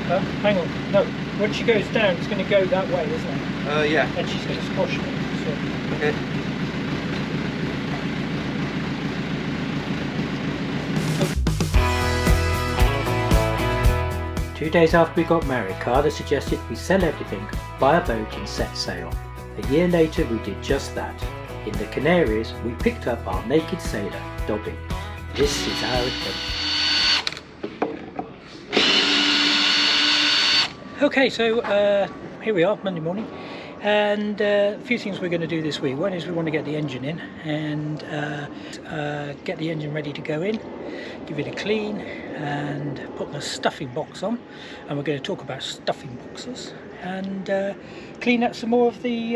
Hang on, no. When she goes down, it's going to go that way, isn't it? Yeah. And she's going to squash me. So. Okay. 2 days after we got married, Carla suggested we sell everything, buy a boat and set sail. A year later we did just that. In the Canaries we picked up our naked sailor, Dobby. This is our adventure. Okay, so here we are, Monday morning, and a few things we're going to do this week. One is we want to get the engine in and get the engine ready to go in, give it a clean and put the stuffing box on, and we're going to talk about stuffing boxes and clean up some more of the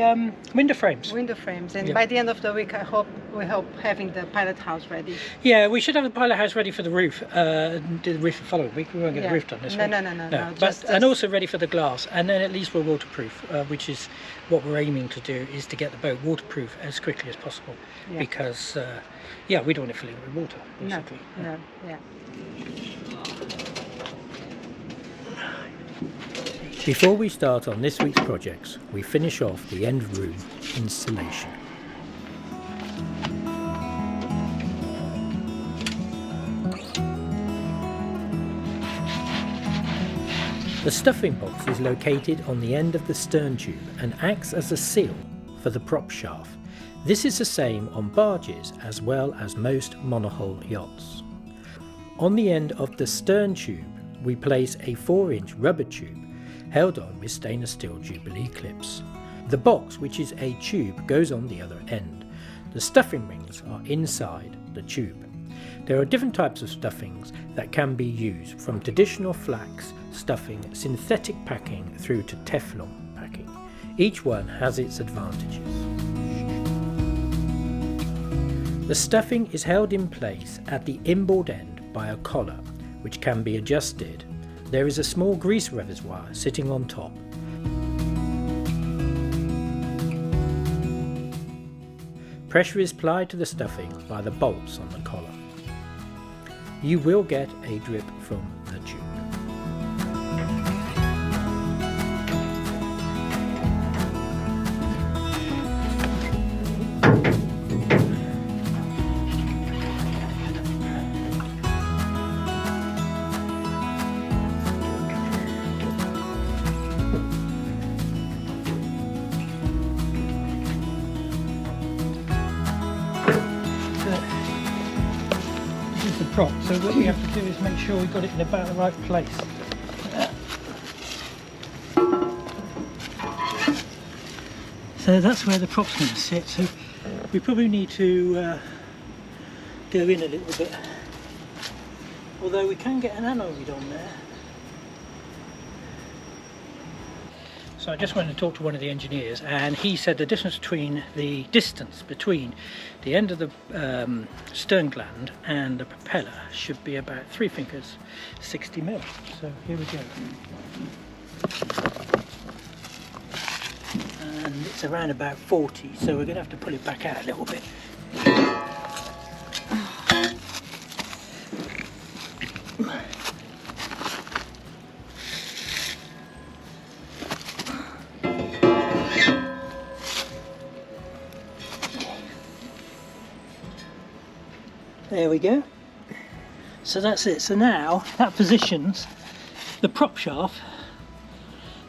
window frames. And by the end of the week we hope having the pilot house ready. Yeah, we should have the pilot house ready for the roof. Do the roof the following week. We won't get the roof done this week. No. And also ready for the glass, and then at least we're waterproof, which is what we're aiming to do, is to get the boat waterproof as quickly as possible, because we don't want it filling with water, basically. No. Before we start on this week's projects, we finish off the end room installation. The stuffing box is located on the end of the stern tube and acts as a seal for the prop shaft. This is the same on barges as well as most monohull yachts. On the end of the stern tube we place a 4-inch rubber tube held on with stainless steel Jubilee clips. The box, which is a tube, goes on the other end. The stuffing rings are inside the tube. There are different types of stuffings that can be used, from traditional flax stuffing, synthetic packing through to Teflon packing. Each one has its advantages. The stuffing is held in place at the inboard end by a collar, which can be adjusted. There is a small grease reservoir sitting on top. Pressure is applied to the stuffing by the bolts on the collar. You will get a drip from the tube. Prop. So what we have to do is make sure we've got it in about the right place. So that's where the prop's going to sit. So we probably need to go in a little bit. Although we can get an anoid on there. So I just went and talked to one of the engineers, and he said the distance between the end of the stern gland and the propeller should be about 3 fingers, 60 mil. So here we go. And it's around about 40, so we're going to have to pull it back out a little bit. There we go. So that's it. So now that positions the prop shaft.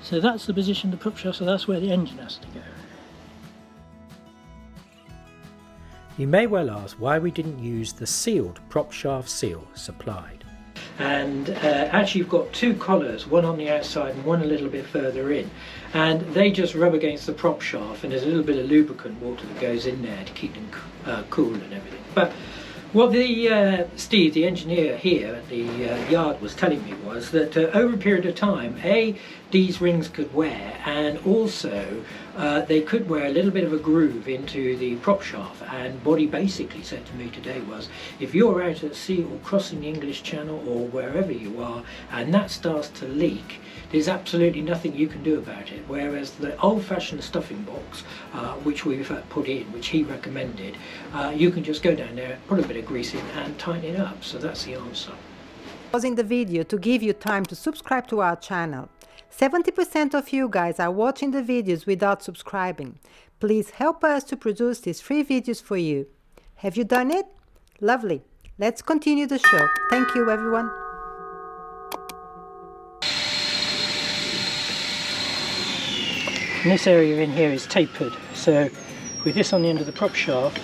So that's the position of the prop shaft, so that's where the engine has to go. You may well ask why we didn't use the sealed prop shaft seal supplied. And actually you've got 2 collars, one on the outside and one a little bit further in, and they just rub against the prop shaft, and there's a little bit of lubricant water that goes in there to keep them cool and everything. But what Steve, the engineer here at the yard, was telling me was that over a period of time, these rings could wear, and also they could wear a little bit of a groove into the prop shaft. And what he basically said to me today was, if you're out at sea or crossing the English Channel or wherever you are and that starts to leak, there's absolutely nothing you can do about it. Whereas the old-fashioned stuffing box, which we've put in, which he recommended, you can just go down there, put a bit of grease in and tighten it up. So that's the answer. Pausing the video to give you time to subscribe to our channel. 70% of you guys are watching the videos without subscribing. Please help us to produce these free videos for you. Have you done it? Lovely. Let's continue the show. Thank you, everyone. And this area in here is tapered, so with this on the end of the prop shaft,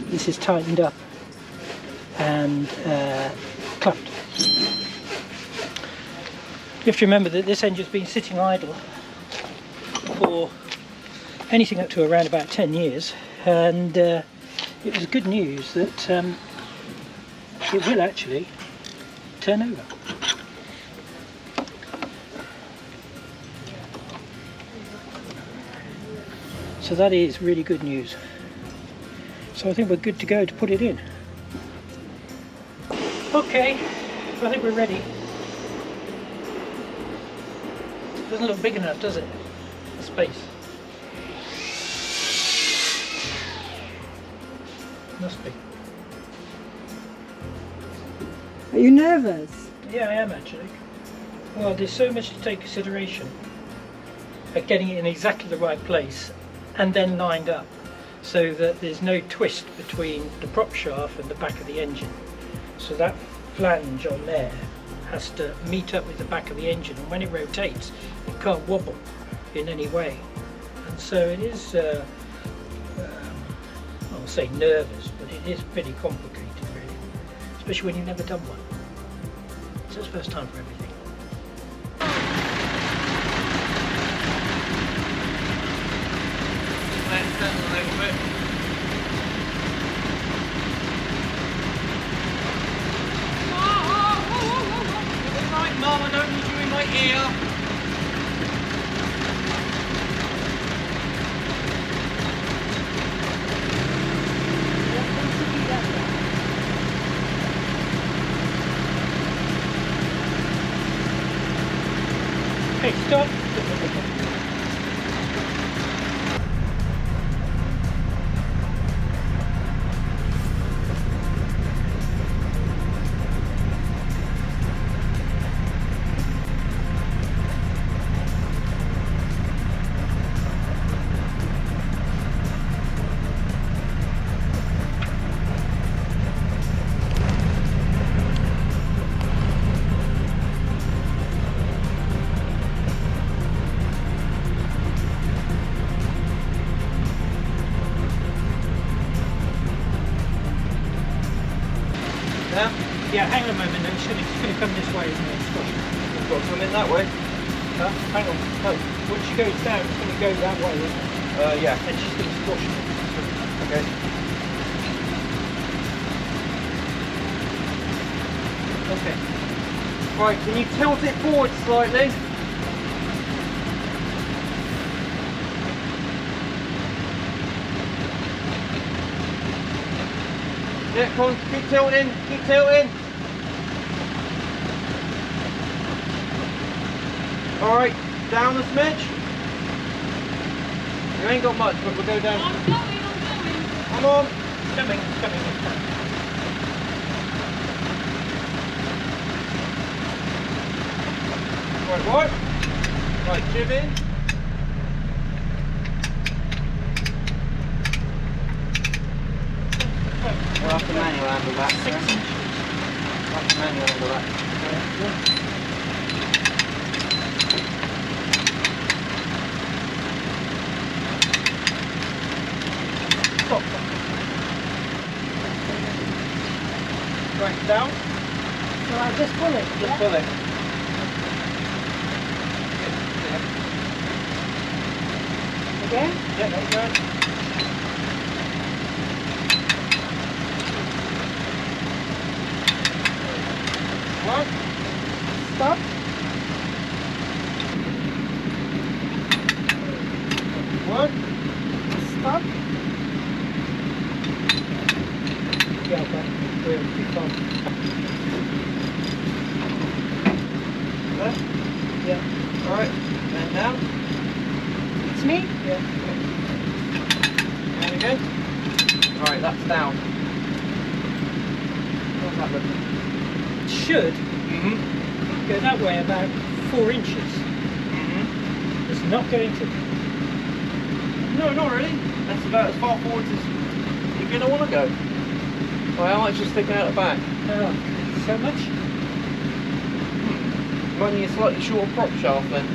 this is tightened up and clamped. You have to remember that this engine's been sitting idle for anything up to around about 10 years, and it was good news that it will actually turn over. So that is really good news. So I think we're good to go to put it in. Okay, I think we're ready. Doesn't look big enough, does it? The space. Must be. Are you nervous? Yeah, I am actually. Well, there's so much to take consideration of getting it in exactly the right place and then lined up so that there's no twist between the prop shaft and the back of the engine. So that flange on there has to meet up with the back of the engine, and when it rotates it can't wobble in any way. And so it is, I'll say nervous, but it is pretty complicated really, especially when you've never done one. So it's first time for everything. Mum, I don't need you in my ear. Okay, stop. Yeah, hang on a moment, it's going to come this way, isn't it? It's got to come in that way. Hang on. No, once she goes down, it's going to go that way, isn't it? Yeah. And she's going to squash it. Okay. Okay. Right, can you tilt it forward slightly? Yeah, come on, keep tilting, keep tilting. Alright, down a smidge. You ain't got much, but we'll go down. I'm going. Come on. It's coming. Right. Right, jib in. We'll have to manual handle that. 6 inches. We'll have to manual handle that. Stop. Right, down. So I just pull it. Just pull it. Again? Yeah, there you go. One. Stop. One. Stop. Yeah, okay. We'll keep on. Left. Yeah. Alright. And down. It's me. Yeah. Down again. Alright, that's down. How's that looking? should go that way about 4 inches. It's not going to. No, not really. That's about as far forward as you're going to want to go. Well, how much is sticking out the back? So much? Might need a slightly shorter prop shaft then.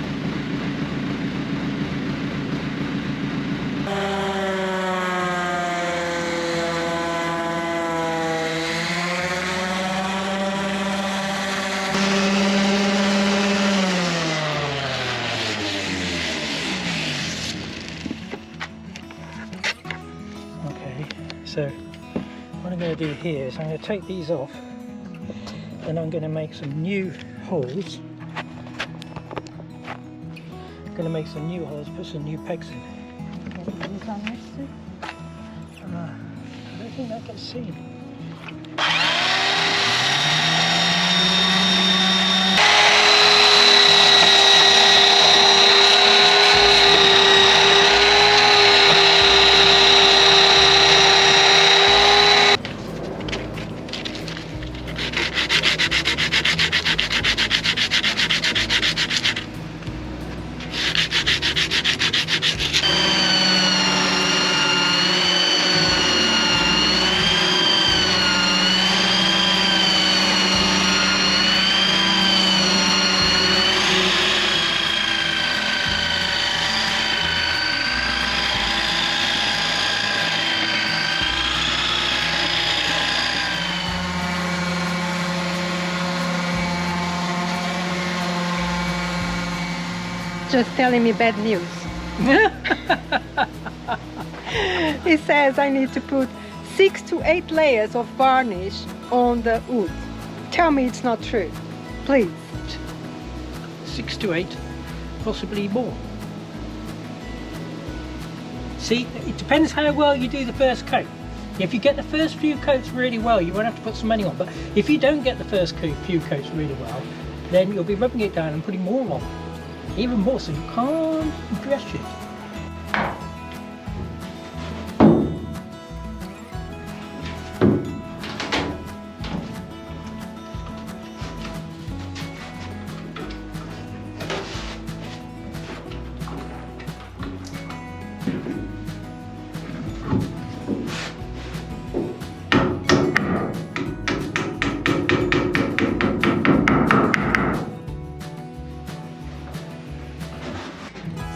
So what I'm going to do here is I'm going to take these off, and I'm going to make some new holes. I'm going to make some new holes, put some new pegs in. I don't think that gets seen. Just telling me bad news. He says I need to put 6 to 8 layers of varnish on the wood. Tell me it's not true, please. 6 to 8, possibly more. See, it depends how well you do the first coat. If you get the first few coats really well, you won't have to put some money on. But if you don't get the first few coats really well, then you'll be rubbing it down and putting more on. Even more, so you can't dress it.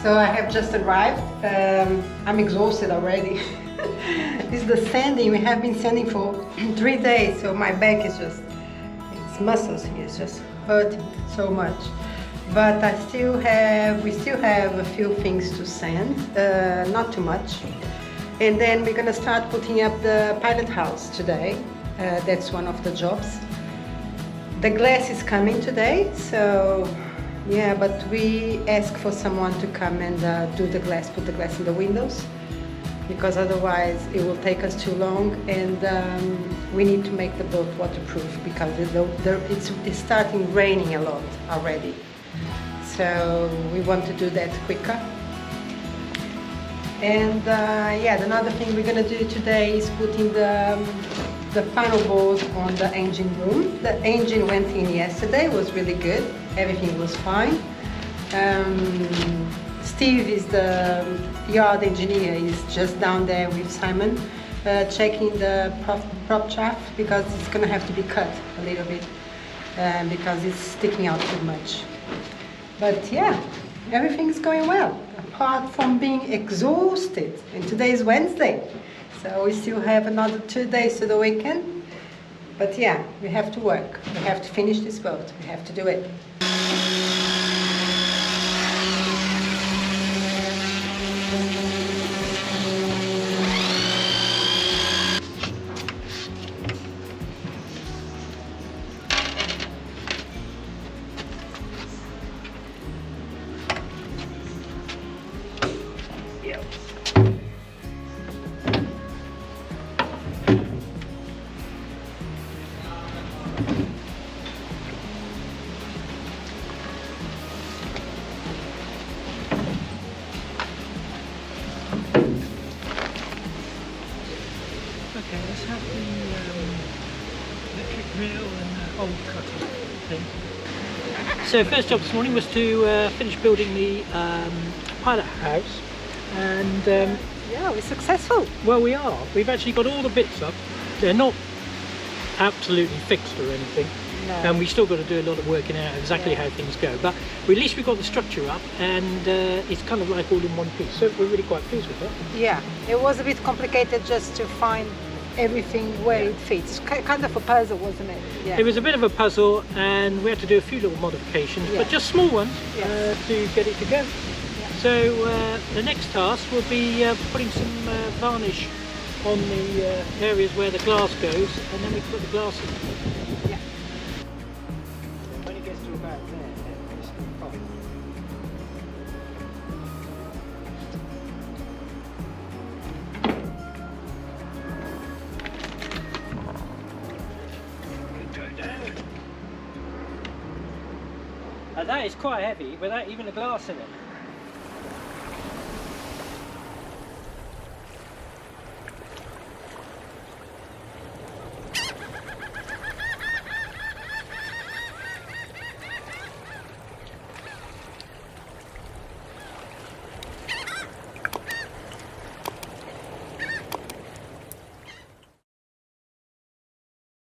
So I have just arrived. I'm exhausted already. It's the sanding. We have been sanding for 3 days, so my back is just, its muscles here is just hurting so much. But we still have a few things to sand, not too much. And then we're gonna start putting up the pilot house today. That's one of the jobs. The glass is coming today, so yeah, but we ask for someone to come and do the glass, put the glass in the windows, because otherwise it will take us too long, and we need to make the boat waterproof because it's starting raining a lot already. So we want to do that quicker. And yeah, another thing we're gonna do today is putting the final board on the engine room. The engine went in yesterday, it was really good. Everything was fine. Steve is the yard engineer, he's just down there with Simon checking the prop shaft, because it's gonna have to be cut a little bit because it's sticking out too much. But yeah, everything's going well, apart from being exhausted. And today is Wednesday, so we still have another 2 days to the weekend. But yeah, we have to work. We have to finish this boat. We have to do it. hole cutting thing. So first job this morning was to finish building the pilot house, and Yeah, we're successful. well, we are. We've actually got all the bits up. They're not absolutely fixed or anything, No. and we still got to do a lot of working out exactly how things go. But at least we've got the structure up, and it's kind of like all in one piece. So we're really quite pleased with that. Yeah, it was a bit complicated just to find everything where it fits. Kind of a puzzle, wasn't it? Yeah. It was a bit of a puzzle, and we had to do a few little modifications, Yeah. but just small ones Yes. to get it to go. So the next task will be putting some varnish on the areas where the glass goes, and then we put the glass in. Yeah. When it gets to about there, then it's fine. Go down. And that is quite heavy without even a glass in it.